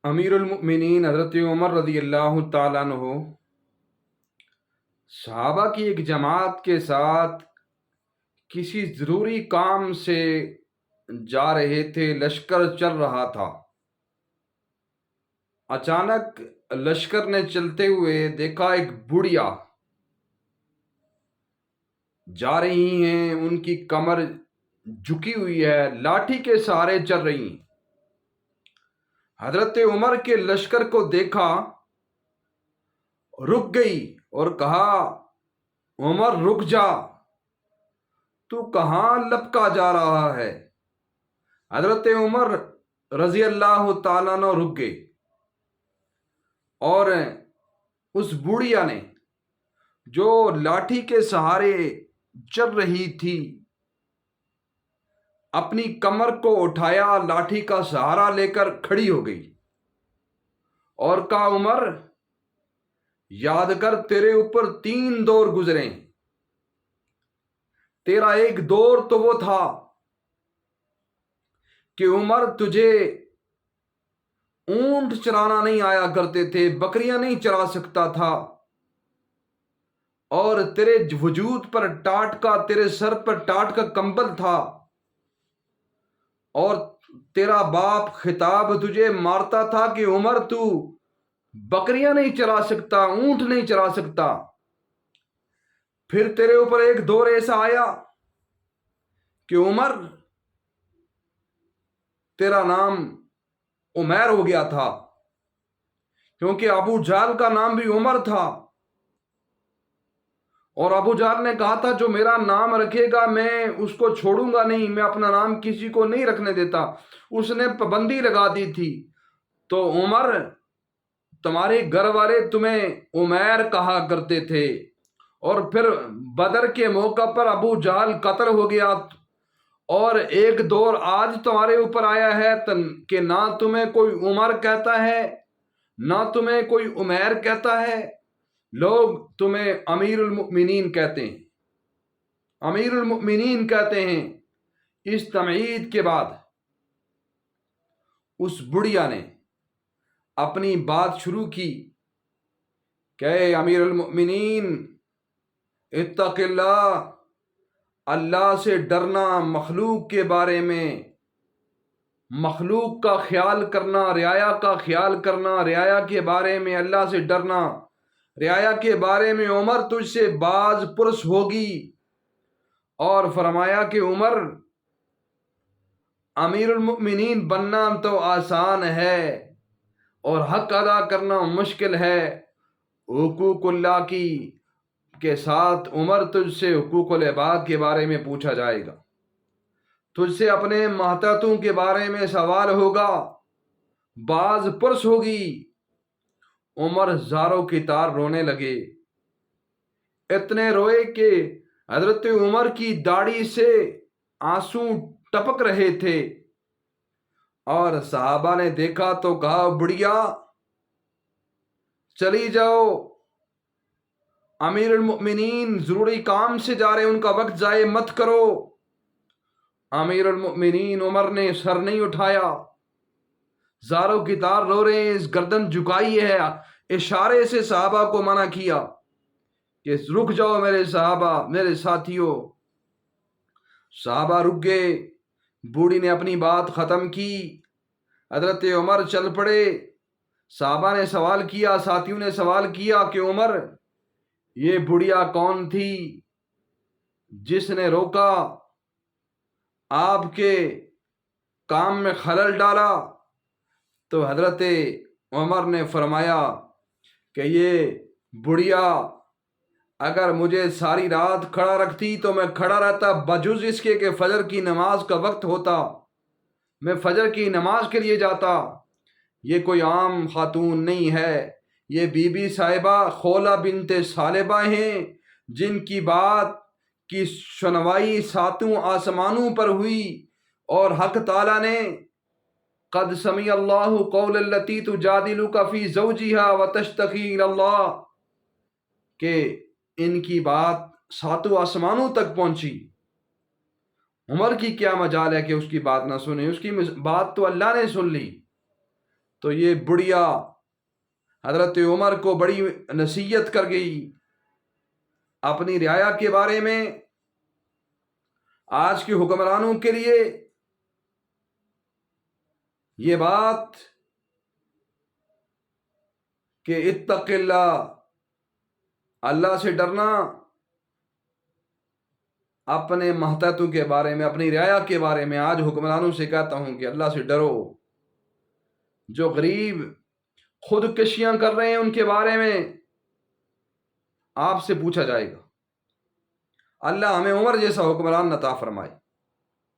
امیر المؤمنین حضرت عمر رضی اللہ تعالیٰ عنہ صحابہ کی ایک جماعت کے ساتھ کسی ضروری کام سے جا رہے تھے، لشکر چل رہا تھا۔ اچانک لشکر نے چلتے ہوئے دیکھا ایک بڑھیا جا رہی ہیں، ان کی کمر جھکی ہوئی ہے، لاٹھی کے سہارے چل رہی ہیں۔ حضرت عمر کے لشکر کو دیکھا، رک گئی اور کہا، عمر رک جا، تو کہاں لپکا جا رہا ہے؟ حضرت عمر رضی اللہ تعالیٰ عنہ رک گئے اور اس بوڑھیا نے جو لاٹھی کے سہارے چل رہی تھی اپنی کمر کو اٹھایا، لاٹھی کا سہارا لے کر کھڑی ہو گئی اور کہا، عمر یاد کر تیرے اوپر 3 دور گزرے۔ تیرا ایک دور تو وہ تھا کہ عمر تجھے اونٹ چرانا نہیں آیا کرتے تھے، بکریاں نہیں چرا سکتا تھا، اور تیرے وجود پر ٹاٹ کا، تیرے سر پر ٹاٹ کا کمبل تھا، اور تیرا باپ خطاب تجھے مارتا تھا کہ عمر تو بکریاں نہیں چرا سکتا، اونٹ نہیں چرا سکتا۔ پھر تیرے اوپر ایک دور ایسا آیا کہ عمر تیرا نام عمیر ہو گیا تھا، کیونکہ ابو جہل کا نام بھی عمر تھا، اور ابو جہل نے کہا تھا جو میرا نام رکھے گا میں اس کو چھوڑوں گا نہیں، میں اپنا نام کسی کو نہیں رکھنے دیتا، اس نے پابندی لگا دی تھی۔ تو عمر، تمہارے گھر والے تمہیں عمیر کہا کرتے تھے، اور پھر بدر کے موقع پر ابو جہل قتل ہو گیا، اور ایک دور آج تمہارے اوپر آیا ہے کہ نہ تمہیں کوئی عمر کہتا ہے نہ تمہیں کوئی عمیر کہتا ہے، لوگ تمہیں امیر المؤمنین کہتے ہیں، امیر المؤمنین کہتے ہیں۔ اس تمہید کے بعد اس بڑھیا نے اپنی بات شروع کی کہ اے امیر المؤمنین، اتق اللہ، اللہ سے ڈرنا، مخلوق کے بارے میں، مخلوق کا خیال کرنا، رعایا کا خیال کرنا، رعایا کے بارے میں اللہ سے ڈرنا، رعایا کے بارے میں عمر تجھ سے باز پرس ہوگی۔ اور فرمایا کہ عمر، امیر المؤمنین بننا تو آسان ہے اور حق ادا کرنا مشکل ہے۔ حقوق اللہ کے ساتھ عمر تجھ سے حقوق العباد کے بارے میں پوچھا جائے گا، تجھ سے اپنے ماتحتوں کے بارے میں سوال ہوگا، باز پرس ہوگی۔ عمر زاروں کی تار رونے لگے، اتنے روئے کہ حضرت عمر کی داڑھی سے آنسو ٹپک رہے تھے، اور صحابہ نے دیکھا تو کہا، بڑھیا چلی جاؤ، امیر المؤمنین ضروری کام سے جا رہے، ان کا وقت ضائع مت کرو۔ امیر المؤمنین عمر نے سر نہیں اٹھایا، زاروں کی تار رو رہے ہیں، اس گردن جھکائی ہے، اشارے سے صحابہ کو منع کیا کہ رک جاؤ میرے صحابہ، میرے ساتھیوں۔ صحابہ رک گئے، بوڑھی نے اپنی بات ختم کی، حضرت عمر چل پڑے۔ صحابہ نے سوال کیا، ساتھیوں نے سوال کیا کہ عمر، یہ بڑھیا کون تھی جس نے روکا، آپ کے کام میں خلل ڈالا؟ تو حضرت عمر نے فرمایا کہ یہ بڑھیا اگر مجھے ساری رات کھڑا رکھتی تو میں کھڑا رہتا، بجز اس کے کہ فجر کی نماز کا وقت ہوتا، میں فجر کی نماز کے لیے جاتا۔ یہ کوئی عام خاتون نہیں ہے، یہ بی بی صاحبہ خولہ بنت ثعلبہ ہیں، جن کی بات کی سنوائی 7 آسمانوں پر ہوئی، اور حق تعالیٰ نے قد سمع اللہ قول التی تجادلک فی زوجہا وتشتکی الی اللہ، کہ ان کی بات 7 آسمانوں تک پہنچی۔ عمر کی کیا مجال ہے کہ اس کی بات نہ سنے، اس کی بات تو اللہ نے سن لی۔ تو یہ بڑھیا حضرت عمر کو بڑی نصیحت کر گئی اپنی رعایا کے بارے میں. آج کے حکمرانوں کے لیے یہ بات کہ اتق اللہ، اللہ سے ڈرنا، اپنے ماتحتوں کے بارے میں، اپنی رعایا کے بارے میں آج حکمرانوں سے کہتا ہوں کہ اللہ سے ڈرو. جو غریب خودکشیاں کر رہے ہیں ان کے بارے میں آپ سے پوچھا جائے گا. اللہ ہمیں عمر جیسا حکمران عطا فرمائے.